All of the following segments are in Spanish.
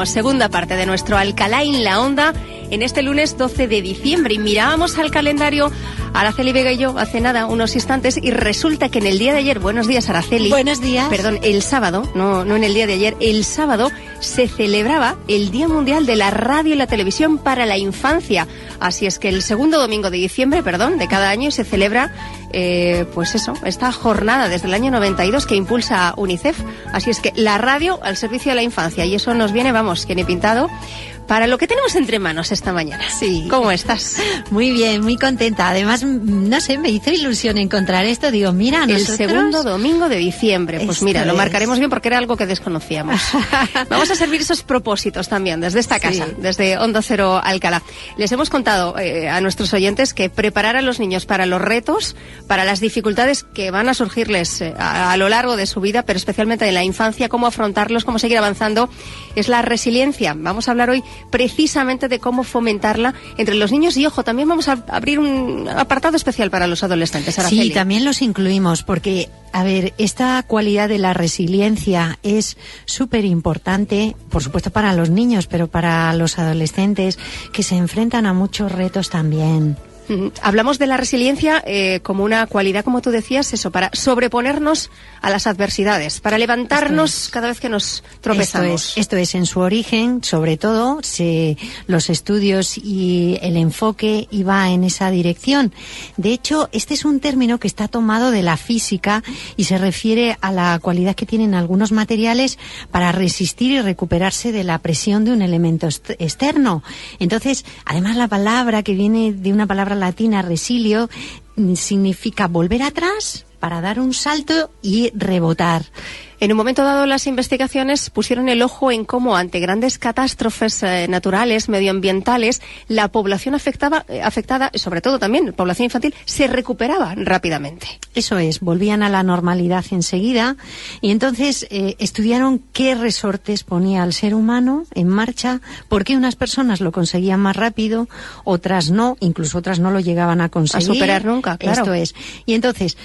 segunda parte de nuestro Alcalá en la Onda en este lunes 12 de diciembre. Y mirábamos al calendario, Araceli Vega y yo, hace nada, unos instantes, y resulta que en el día de ayer, buenos días, Araceli. Buenos días. Perdón, el sábado, no en el día de ayer, el sábado se celebraba el Día Mundial de la Radio y la Televisión para la Infancia. Así es que el segundo domingo de diciembre, de cada año se celebra, esta jornada desde el año 92 que impulsa UNICEF. Así es que la radio al servicio de la infancia, y eso nos viene, que ni pintado, para lo que tenemos entre manos esta mañana. Sí. ¿Cómo estás? Muy bien, muy contenta. Además, no sé, me hizo ilusión encontrar esto. Digo, mira, nosotros... El segundo domingo de diciembre. Pues mira, lo marcaremos bien porque era algo que desconocíamos. Vamos a servir esos propósitos también desde esta casa, desde Onda Cero Alcalá. Les hemos contado a nuestros oyentes que preparar a los niños para los retos, para las dificultades que van a surgirles a lo largo de su vida, pero especialmente en la infancia, cómo afrontarlos, cómo seguir avanzando, es la resiliencia. Vamos a hablar hoy precisamente de cómo fomentarla entre los niños y, ojo, también vamos a abrir un apartado especial para los adolescentes, Araceli. Sí, también los incluimos porque, a ver, esta cualidad de la resiliencia es súper importante, por supuesto para los niños, pero para los adolescentes que se enfrentan a muchos retos también. Hablamos de la resiliencia como una cualidad, como tú decías, eso, para sobreponernos a las adversidades, para levantarnos cada vez que nos tropezamos. Esto es en su origen, sobre todo, los estudios y el enfoque iba en esa dirección. De hecho, este es un término que está tomado de la física y se refiere a la cualidad que tienen algunos materiales para resistir y recuperarse de la presión de un elemento externo. Entonces, además la palabra, que viene de una palabra latina, resilio, significa volver atrás para dar un salto y rebotar. En un momento dado, las investigaciones pusieron el ojo en cómo, ante grandes catástrofes naturales, medioambientales, la población afectada, sobre todo también la población infantil, se recuperaba rápidamente. Eso es, volvían a la normalidad enseguida, y entonces estudiaron qué resortes ponía al ser humano en marcha, por qué unas personas lo conseguían más rápido, otras no, incluso otras no lo llegaban a conseguir. A superar nunca, claro. Esto es. Y entonces,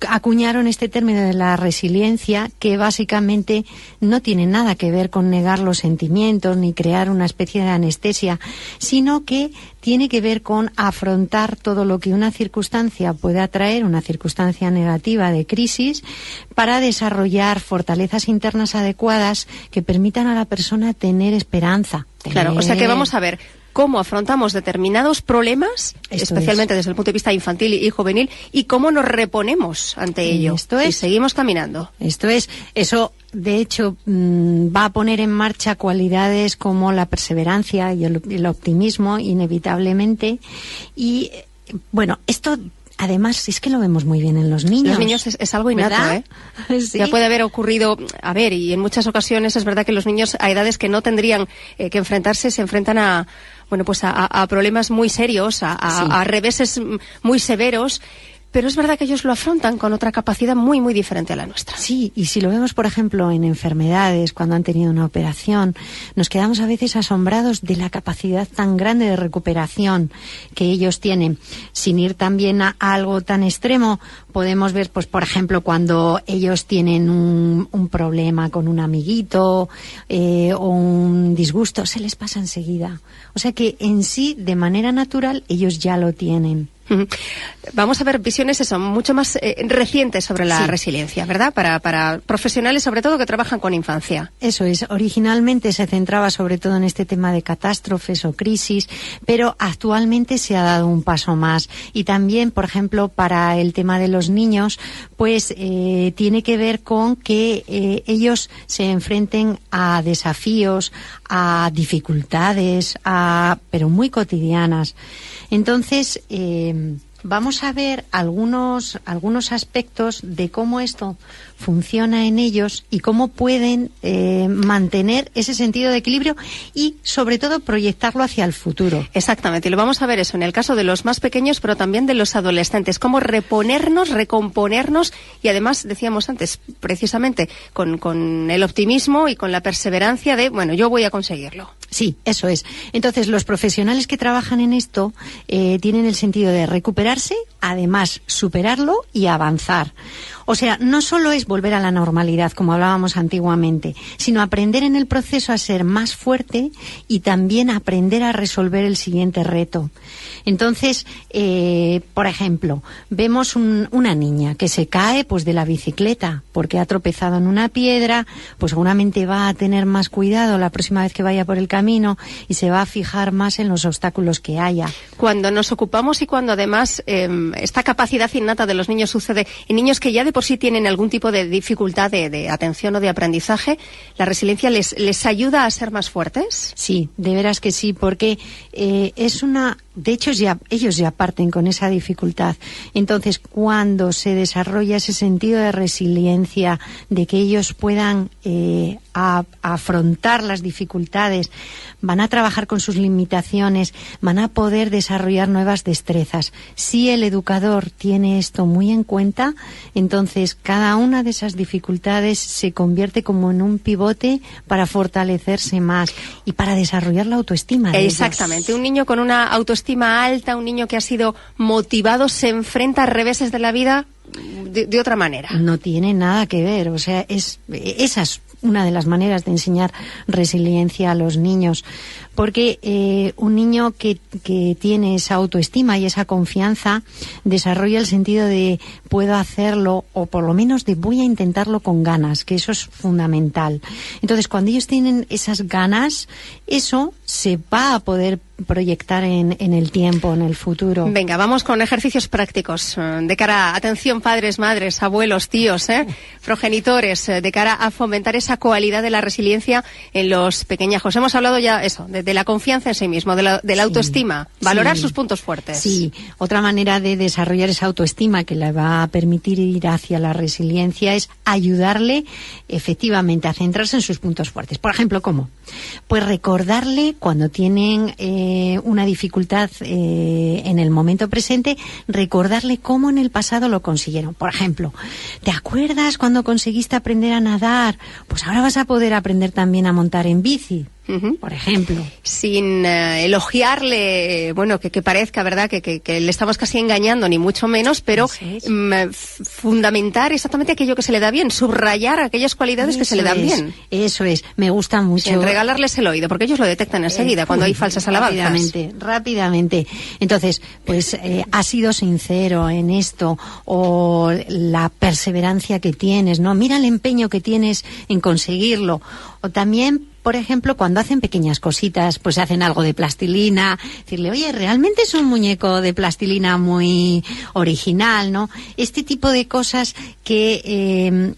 acuñaron este término de la resiliencia, que básicamente no tiene nada que ver con negar los sentimientos ni crear una especie de anestesia, sino que tiene que ver con afrontar todo lo que una circunstancia pueda traer, una circunstancia negativa de crisis, para desarrollar fortalezas internas adecuadas que permitan a la persona tener esperanza. Claro, o sea que vamos a ver cómo afrontamos determinados problemas, especialmente desde el punto de vista infantil y juvenil, y cómo nos reponemos ante ello. Y seguimos caminando. Eso, de hecho, va a poner en marcha cualidades como la perseverancia y el optimismo, inevitablemente. Y, bueno, esto... Además, es que lo vemos muy bien en los niños. Los niños es algo innato, ¿verdad? Sí. Ya puede haber ocurrido, y en muchas ocasiones es verdad que los niños a edades que no tendrían que enfrentarse, se enfrentan a problemas muy serios, a reveses muy severos. Pero es verdad que ellos lo afrontan con otra capacidad muy, muy diferente a la nuestra. Sí, y si lo vemos, por ejemplo, en enfermedades, cuando han tenido una operación, nos quedamos a veces asombrados de la capacidad tan grande de recuperación que ellos tienen. Sin ir también a algo tan extremo, podemos ver, pues, por ejemplo, cuando ellos tienen un problema con un amiguito o un disgusto, se les pasa enseguida. O sea que en sí, de manera natural, ellos ya lo tienen. Vamos a ver visiones mucho más recientes sobre la resiliencia, ¿verdad? Para profesionales, sobre todo, que trabajan con infancia. Eso es. Originalmente se centraba sobre todo en este tema de catástrofes o crisis, pero actualmente se ha dado un paso más. Y también, por ejemplo, para el tema de los niños, pues tiene que ver con que ellos se enfrenten a desafíos, a dificultades, pero muy cotidianas. Entonces, vamos a ver algunos aspectos de cómo esto funciona en ellos y cómo pueden mantener ese sentido de equilibrio y, sobre todo, proyectarlo hacia el futuro. Exactamente, y lo vamos a ver eso en el caso de los más pequeños, pero también de los adolescentes, cómo reponernos, recomponernos y, además, decíamos antes, precisamente, con el optimismo y con la perseverancia de, yo voy a conseguirlo. Sí, eso es. Entonces, los profesionales que trabajan en esto tienen el sentido de recuperarse, además superarlo y avanzar. O sea, no solo es volver a la normalidad, como hablábamos antiguamente, sino aprender en el proceso a ser más fuerte y también aprender a resolver el siguiente reto. Entonces, por ejemplo, vemos una niña que se cae pues de la bicicleta porque ha tropezado en una piedra, pues seguramente va a tener más cuidado la próxima vez que vaya por el camino y se va a fijar más en los obstáculos que haya. Cuando nos ocupamos y cuando además esta capacidad innata de los niños sucede en niños que ya de por sí tienen algún tipo de dificultad de atención o de aprendizaje, ¿la resiliencia les ayuda a ser más fuertes? Sí, de veras que sí, porque de hecho ellos ya parten con esa dificultad. Entonces, cuando se desarrolla ese sentido de resiliencia, de que ellos puedan afrontar las dificultades, van a trabajar con sus limitaciones, van a poder desarrollar nuevas destrezas. Si el educador tiene esto muy en cuenta, entonces cada una de esas dificultades se convierte como en un pivote para fortalecerse más y para desarrollar la autoestima de Exactamente. ellos. Un niño con una autoestima alta, un niño que ha sido motivado, se enfrenta a reveses de la vida de otra manera. No tiene nada que ver, o sea, esa es una de las maneras de enseñar resiliencia a los niños, porque un niño que tiene esa autoestima y esa confianza desarrolla el sentido de puedo hacerlo, o por lo menos de voy a intentarlo con ganas, que eso es fundamental. Entonces, cuando ellos tienen esas ganas, eso se va a poder proyectar en el tiempo, en el futuro. Venga, vamos con ejercicios prácticos de cara a, atención padres, madres, abuelos, tíos, progenitores, de cara a fomentar esa cualidad de la resiliencia en los pequeñajos. Hemos hablado ya eso, de la confianza en sí mismo, de la autoestima, valorar sus puntos fuertes. Sí, otra manera de desarrollar esa autoestima que le va a permitir ir hacia la resiliencia es ayudarle efectivamente a centrarse en sus puntos fuertes. Por ejemplo, ¿cómo? Pues recordarle cuando tienen una dificultad en el momento presente, recordarle cómo en el pasado lo consiguieron. Por ejemplo, ¿te acuerdas cuando conseguiste aprender a nadar? Pues ahora vas a poder aprender también a montar en bici. Por ejemplo. Sin elogiarle, bueno, que parezca, ¿verdad?, que le estamos casi engañando, ni mucho menos, pero fundamentar exactamente aquello que se le da bien, subrayar aquellas cualidades que se le dan bien. Eso es, me gusta mucho. Sin regalarles el oído, porque ellos lo detectan enseguida cuando hay falsas alabanzas. Rápidamente. Entonces, pues has sido sincero en esto, o la perseverancia que tienes, ¿no? Mira el empeño que tienes en conseguirlo. O también, por ejemplo, cuando hacen pequeñas cositas, pues hacen algo de plastilina, decirle, oye, realmente es un muñeco de plastilina muy original, ¿no? Este tipo de cosas que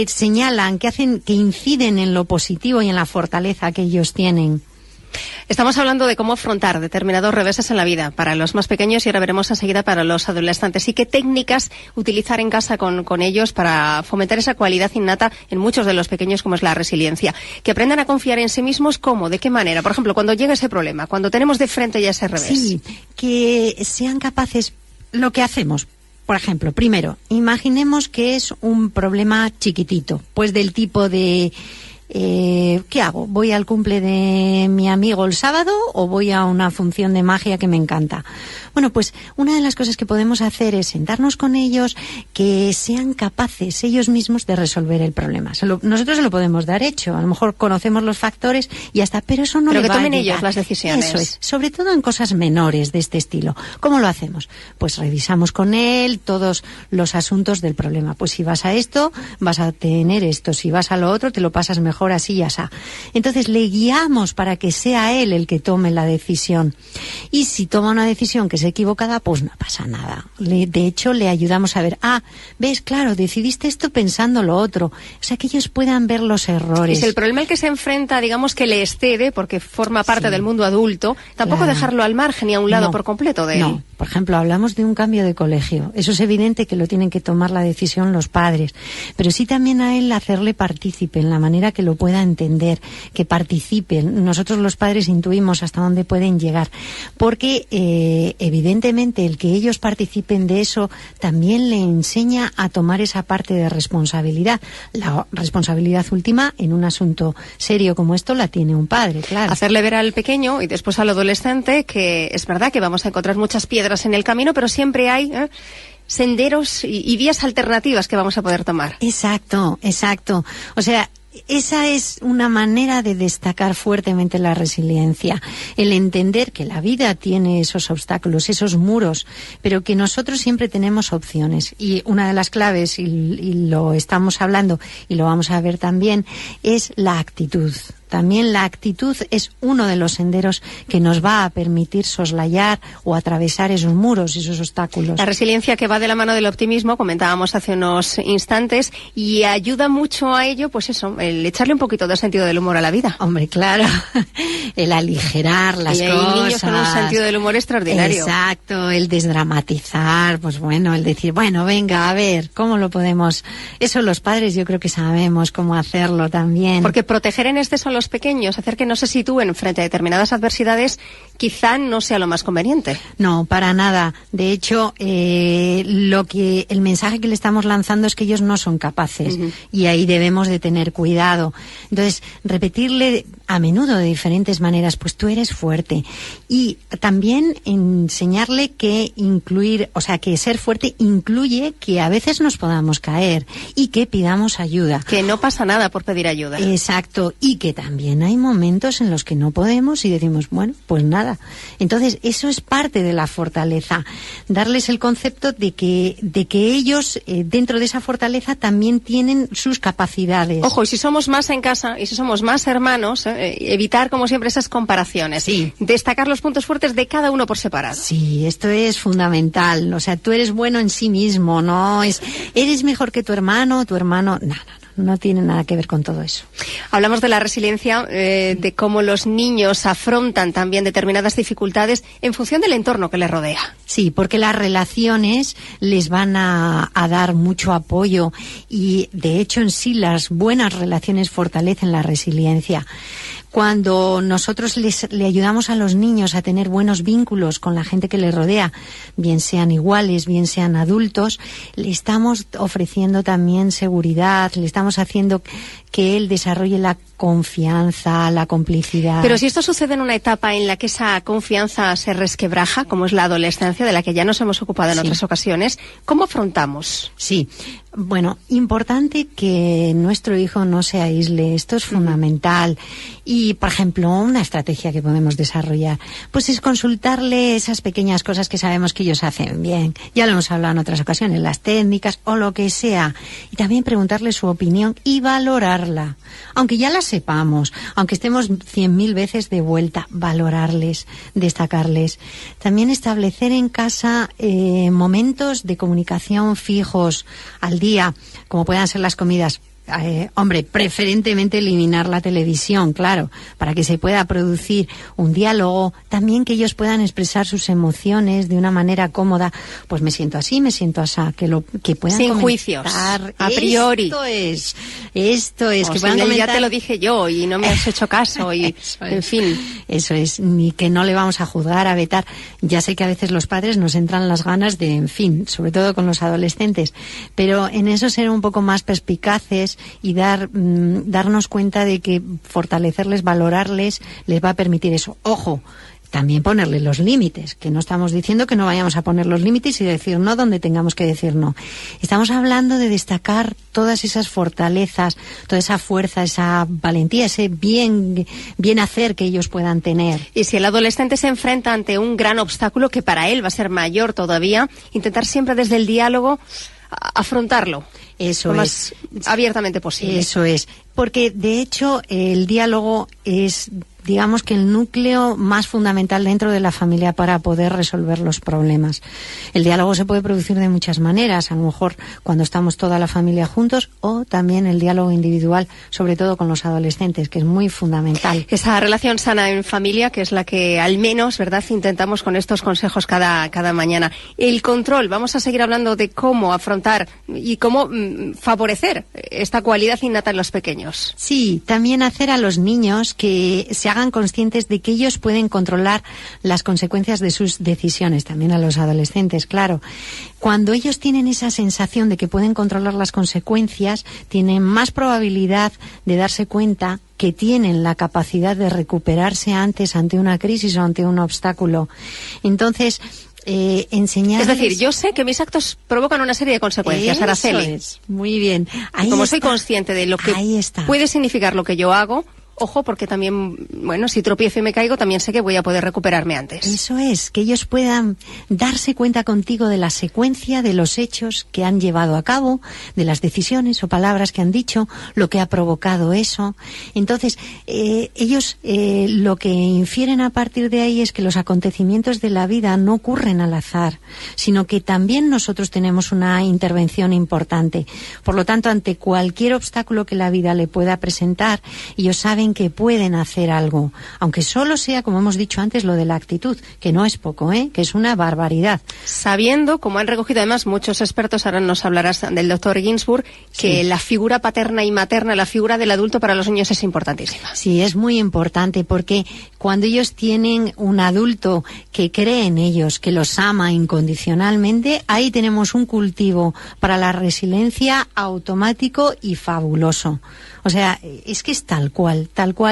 señalan, que inciden en lo positivo y en la fortaleza que ellos tienen. Estamos hablando de cómo afrontar determinados reveses en la vida para los más pequeños y ahora veremos enseguida para los adolescentes. ¿Y qué técnicas utilizar en casa con ellos para fomentar esa cualidad innata en muchos de los pequeños como es la resiliencia? Que aprendan a confiar en sí mismos, ¿cómo? ¿De qué manera? Por ejemplo, cuando llega ese problema, cuando tenemos de frente ya ese revés. Sí, que sean capaces, lo que hacemos. Por ejemplo, primero, imaginemos que es un problema chiquitito, pues del tipo de... ¿qué hago? ¿Voy al cumple de mi amigo el sábado o voy a una función de magia que me encanta? Bueno, pues una de las cosas que podemos hacer es sentarnos con ellos, que sean capaces ellos mismos de resolver el problema. Nosotros se lo podemos dar hecho, a lo mejor conocemos los factores y ya está, pero eso no le va a llegar. Pero que tomen ellos las decisiones. Eso es, sobre todo en cosas menores de este estilo. ¿Cómo lo hacemos? Pues revisamos con él todos los asuntos del problema. Pues si vas a esto, vas a tener esto, si vas a lo otro, te lo pasas mejor así y así. Entonces le guiamos para que sea él el que tome la decisión. Y si toma una decisión que es equivocada, pues no pasa nada. De hecho, le ayudamos a ver, ves, claro, decidiste esto pensando lo otro. O sea, que ellos puedan ver los errores. Y si el problema al que se enfrenta, digamos, que le excede, porque forma parte del mundo adulto, tampoco dejarlo al margen y a un lado por completo de él. No, por ejemplo, hablamos de un cambio de colegio. Eso es evidente que lo tienen que tomar la decisión los padres. Pero sí también a él hacerle partícipe en la manera que lo pueda entender, que participen. Nosotros los padres intuimos hasta dónde pueden llegar. Porque evidentemente el que ellos participen de eso también le enseña a tomar esa parte de responsabilidad. La responsabilidad última en un asunto serio como esto la tiene un padre, claro. Hacerle ver al pequeño y después al adolescente que es verdad que vamos a encontrar muchas piedras en el camino, pero siempre hay senderos y vías alternativas que vamos a poder tomar. Exacto. O sea, esa es una manera de destacar fuertemente la resiliencia, el entender que la vida tiene esos obstáculos, esos muros, pero que nosotros siempre tenemos opciones. Y una de las claves, y lo estamos hablando y lo vamos a ver también, es la actitud. También la actitud es uno de los senderos que nos va a permitir soslayar o atravesar esos muros, esos obstáculos. La resiliencia que va de la mano del optimismo, comentábamos hace unos instantes, y ayuda mucho a ello, pues eso, el echarle un poquito de sentido del humor a la vida. Hombre, claro, el aligerar las cosas. Hay niños con un sentido del humor extraordinario. Exacto, el desdramatizar, pues bueno, el decir, bueno, venga, a ver, ¿cómo lo podemos? Eso los padres yo creo que sabemos cómo hacerlo también. Porque proteger en exceso a los pequeños, hacer que no se sitúen frente a determinadas adversidades, quizá no sea lo más conveniente. No, para nada. De hecho, el mensaje que le estamos lanzando es que ellos no son capaces, y ahí debemos de tener cuidado. Entonces, repetirle a menudo de diferentes maneras, pues tú eres fuerte, y también enseñarle que que ser fuerte incluye que a veces nos podamos caer y que pidamos ayuda. Que no pasa nada por pedir ayuda. Exacto, y que también hay momentos en los que no podemos y decimos, bueno, pues nada. Entonces, eso es parte de la fortaleza, darles el concepto de que ellos, dentro de esa fortaleza, también tienen sus capacidades. Ojo, y si somos más en casa, y si somos más hermanos, evitar, como siempre, esas comparaciones. Sí. Destacar los puntos fuertes de cada uno por separado. Sí, esto es fundamental. O sea, tú eres bueno en sí mismo, no eres mejor que tu hermano, no tiene nada que ver con todo eso. Hablamos de la resiliencia, de cómo los niños afrontan también determinadas dificultades en función del entorno que les rodea. Sí, porque las relaciones les van a dar mucho apoyo, y de hecho en sí las buenas relaciones fortalecen la resiliencia. Cuando nosotros le ayudamos a los niños a tener buenos vínculos con la gente que les rodea, bien sean iguales, bien sean adultos, le estamos ofreciendo también seguridad, le estamos haciendo que él desarrolle la confianza, la complicidad. Pero si esto sucede en una etapa en la que esa confianza se resquebraja, como es la adolescencia, de la que ya nos hemos ocupado en otras ocasiones, ¿cómo afrontamos? Sí, bueno, importante que nuestro hijo no se aísle, esto es fundamental. Y, por ejemplo, una estrategia que podemos desarrollar, pues es consultarle esas pequeñas cosas que sabemos que ellos hacen bien. Ya lo hemos hablado en otras ocasiones, las técnicas o lo que sea. Y también preguntarle su opinión y valorarla. Aunque ya la sepamos, aunque estemos 100.000 veces de vuelta, valorarles, destacarles. También establecer en casa momentos de comunicación fijos al día, como puedan ser las comidas. Hombre, preferentemente eliminar la televisión, claro, para que se pueda producir un diálogo, también que ellos puedan expresar sus emociones de una manera cómoda. Pues me siento así, que puedan sin comentar, juicios, a priori. Esto es, que puedan comentar. Ya te lo dije yo y no me has hecho caso y en fin. Eso es, ni que no le vamos a juzgar, a vetar. Ya sé que a veces los padres nos entran las ganas de, en fin, sobre todo con los adolescentes, pero en eso ser un poco más perspicaces y darnos cuenta de que fortalecerles, valorarles, les va a permitir eso. Ojo, también ponerle los límites, que no estamos diciendo que no vayamos a poner los límites y decir no donde tengamos que decir no. Estamos hablando de destacar todas esas fortalezas, toda esa fuerza, esa valentía, ese bien hacer que ellos puedan tener. Y si el adolescente se enfrenta ante un gran obstáculo que para él va a ser mayor todavía, intentar siempre desde el diálogo afrontarlo. Eso lo más abiertamente posible. Eso es, porque de hecho el diálogo es, digamos, que el núcleo más fundamental dentro de la familia para poder resolver los problemas. El diálogo se puede producir de muchas maneras, a lo mejor cuando estamos toda la familia juntos, o también el diálogo individual, sobre todo con los adolescentes, que es muy fundamental. Esa relación sana en familia, que es la que al menos, ¿verdad?, intentamos con estos consejos cada mañana. El control, vamos a seguir hablando de cómo afrontar y cómo favorecer esta cualidad innata en los pequeños. Sí, también hacer a los niños que se hagan conscientes de que ellos pueden controlar las consecuencias de sus decisiones, también a los adolescentes, claro. Cuando ellos tienen esa sensación de que pueden controlar las consecuencias, tienen más probabilidad de darse cuenta que tienen la capacidad de recuperarse antes ante una crisis o ante un obstáculo. Entonces, enseñarles... Es decir, yo sé que mis actos provocan una serie de consecuencias, Araceli. Eso es, muy bien. Ahí como está. Soy consciente de lo que puede significar lo que yo hago, ojo, porque también, bueno, si tropiezo y me caigo, también sé que voy a poder recuperarme antes. Eso es, que ellos puedan darse cuenta contigo de la secuencia de los hechos que han llevado a cabo, de las decisiones o palabras que han dicho, lo que ha provocado eso. Entonces, ellos lo que infieren a partir de ahí es que los acontecimientos de la vida no ocurren al azar, sino que también nosotros tenemos una intervención importante. Por lo tanto, ante cualquier obstáculo que la vida le pueda presentar, ellos saben que pueden hacer algo, aunque solo sea, como hemos dicho antes, lo de la actitud, que no es poco, que es una barbaridad. Sabiendo, como han recogido además muchos expertos, ahora nos hablarás del doctor Ginsburg, que la figura paterna y materna, la figura del adulto para los niños es importantísima. Sí, es muy importante, porque cuando ellos tienen un adulto que cree en ellos, que los ama incondicionalmente, ahí tenemos un cultivo para la resiliencia automático y fabuloso. O sea, es que es tal cual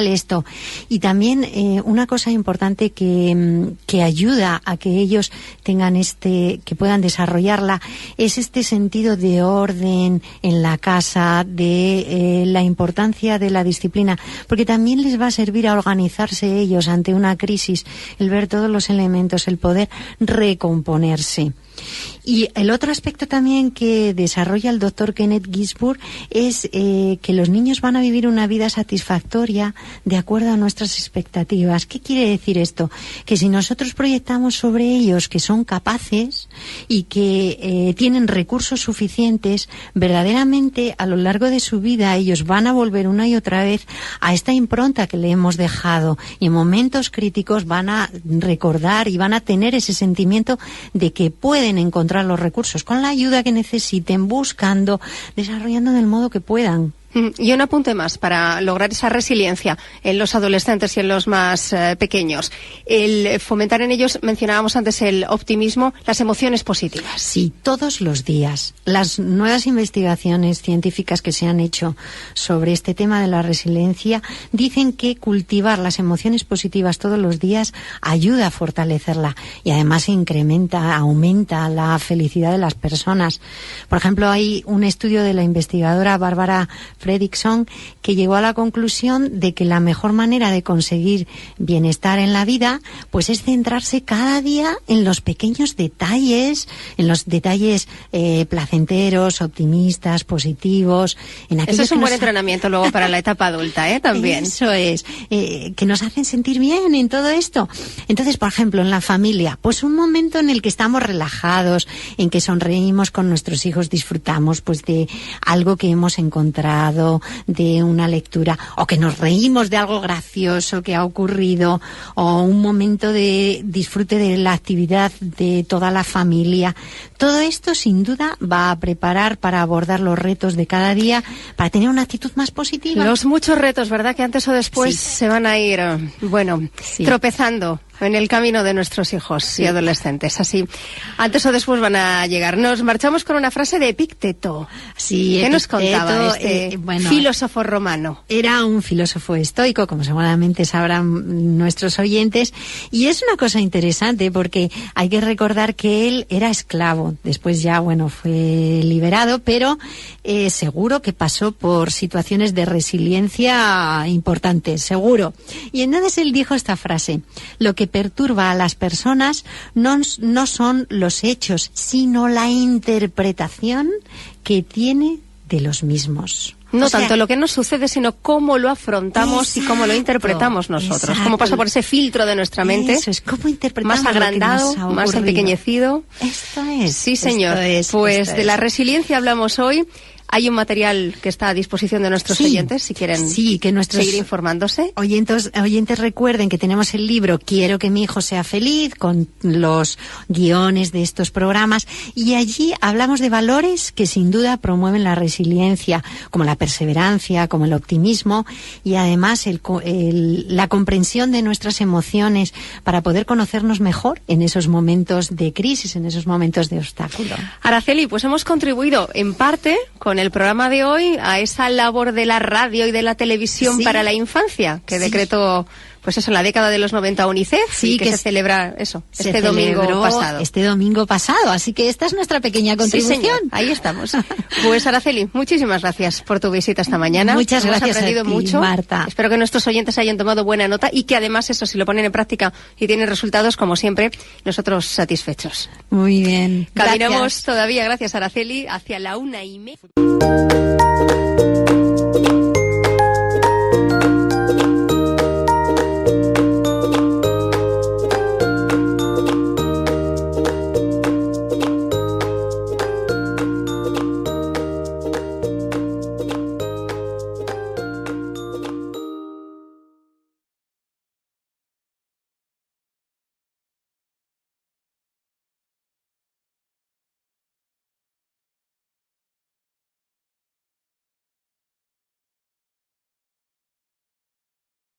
esto. Y también una cosa importante que ayuda a que ellos tengan que puedan desarrollarla, es este sentido de orden en la casa, de la importancia de la disciplina, porque también les va a servir a organizarse ellos ante una crisis, el ver todos los elementos, el poder recomponerse. Y el otro aspecto también que desarrolla el doctor Kenneth Ginsburg es que los niños van a vivir una vida satisfactoria de acuerdo a nuestras expectativas. ¿Qué quiere decir esto? Que si nosotros proyectamos sobre ellos que son capaces y que tienen recursos suficientes, verdaderamente a lo largo de su vida ellos van a volver una y otra vez a esta impronta que le hemos dejado, y en momentos críticos van a recordar y van a tener ese sentimiento de que pueden encontrar los recursos con la ayuda que necesiten, buscando, desarrollando del modo que puedan. Y un apunte más para lograr esa resiliencia en los adolescentes y en los más pequeños. El fomentar en ellos, mencionábamos antes el optimismo, las emociones positivas. Sí, todos los días. Las nuevas investigaciones científicas que se han hecho sobre este tema de la resiliencia dicen que cultivar las emociones positivas todos los días ayuda a fortalecerla, y además aumenta la felicidad de las personas. Por ejemplo, hay un estudio de la investigadora Bárbara Fredrickson que llegó a la conclusión de que la mejor manera de conseguir bienestar en la vida pues es centrarse cada día en los pequeños detalles, en los detalles placenteros, optimistas, positivos. Eso es un buen entrenamiento luego para la etapa adulta, también. Eso es, que nos hacen sentir bien en todo esto. Entonces, por ejemplo, en la familia, pues un momento en el que estamos relajados, en que sonreímos con nuestros hijos, disfrutamos pues de algo que hemos encontrado, de una lectura, o que nos reímos de algo gracioso que ha ocurrido, o un momento de disfrute de la actividad de toda la familia. Todo esto sin duda va a preparar para abordar los retos de cada día, para tener una actitud más positiva. Los muchos retos, ¿verdad?, que antes o después se van a ir, tropezando en el camino de nuestros hijos y adolescentes. Así, antes o después van a llegar. Nos marchamos con una frase de Epicteto. Sí, ¿Qué nos contaba filósofo romano? Era un filósofo estoico, como seguramente sabrán nuestros oyentes, y es una cosa interesante porque hay que recordar que él era esclavo. Después ya, fue liberado, pero seguro que pasó por situaciones de resiliencia importantes, seguro. Y entonces él dijo esta frase: lo que perturba a las personas no son los hechos, sino la interpretación que tiene de los mismos. No tanto lo que nos sucede, sino cómo lo afrontamos y cómo lo interpretamos nosotros. Cómo pasa por ese filtro de nuestra mente. Eso es, cómo interpretamos más agrandado, más empequeñecido. Esto es. Sí, señor. De la resiliencia hablamos hoy. Hay un material que está a disposición de nuestros oyentes, si quieren seguir informándose. Oyentes recuerden que tenemos el libro Quiero que mi hijo sea feliz, con los guiones de estos programas, y allí hablamos de valores que sin duda promueven la resiliencia, como la perseverancia, como el optimismo, y además la comprensión de nuestras emociones para poder conocernos mejor en esos momentos de crisis, en esos momentos de obstáculo. Araceli, pues hemos contribuido en parte con el programa de hoy a esa labor de la radio y de la televisión para la infancia que decretó pues eso, en la década de los 90 UNICEF, sí, y que se celebra eso, este domingo pasado. Este domingo pasado, así que esta es nuestra pequeña contribución. Sí, señor, ahí estamos. Pues Araceli, muchísimas gracias por tu visita esta mañana. Muchas gracias. Hemos aprendido mucho, Marta. Espero que nuestros oyentes hayan tomado buena nota y que además eso, si lo ponen en práctica y tienen resultados, como siempre, nosotros satisfechos. Muy bien. Caminamos todavía, gracias Araceli, hacia la 1:30.